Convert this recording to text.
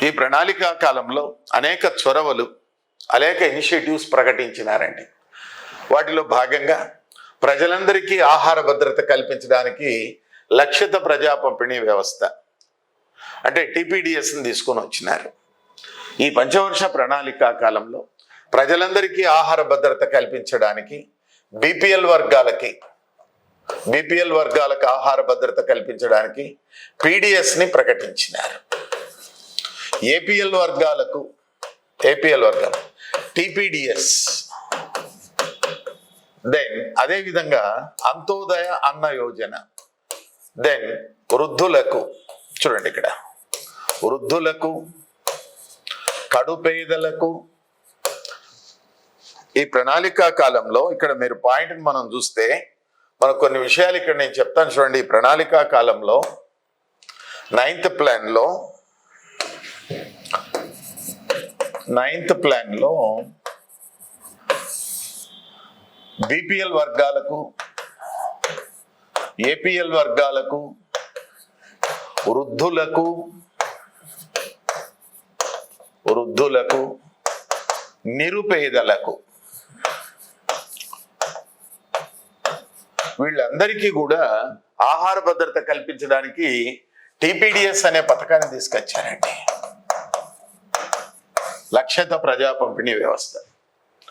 ఈ ప్రణాళికా కాలంలో అనేక చొరవలు, అనేక ఇనిషియేటివ్స్ ప్రకటించినారండి. వాటిలో భాగంగా ప్రజలందరికీ ఆహార భద్రత కల్పించడానికి లక్షిత ప్రజా పంపిణీ వ్యవస్థ అంటే టీపీడీఎస్ని తీసుకొని వచ్చినారు. ఈ పంచవర్ష ప్రణాళికా కాలంలో ప్రజలందరికీ ఆహార భద్రత కల్పించడానికి బీపీఎల్ వర్గాలకు ఆహార భద్రత కల్పించడానికి పీడిఎస్ని ప్రకటించినారు. ఏపీఎల్ వర్గాలు టీపీడీఎస్, దెన్ అదేవిధంగా అంత్యోదయ అన్న యోజన, దెన్ వృద్ధులకు, చూడండి ఇక్కడ వృద్ధులకు, కడుపేదలకు. ఈ ప్రణాళికా కాలంలో ఇక్కడ మీరు పాయింట్ని మనం చూస్తే మనకు కొన్ని విషయాలు ఇక్కడ నేను చెప్తాను చూడండి. ఈ ప్రణాళికా కాలంలో 9th ప్లాన్లో బీపీఎల్ వర్గాలకు, ఏపీఎల్ వర్గాలకు, వృద్ధులకు, నిరుపేదలకు, వీళ్ళందరికీ కూడా ఆహార భద్రత కల్పించడానికి టీపీడీఎస్ అనే పథకాన్ని తీసుకొచ్చారండి, లక్షిత ప్రజా పంపిణీ వ్యవస్థ.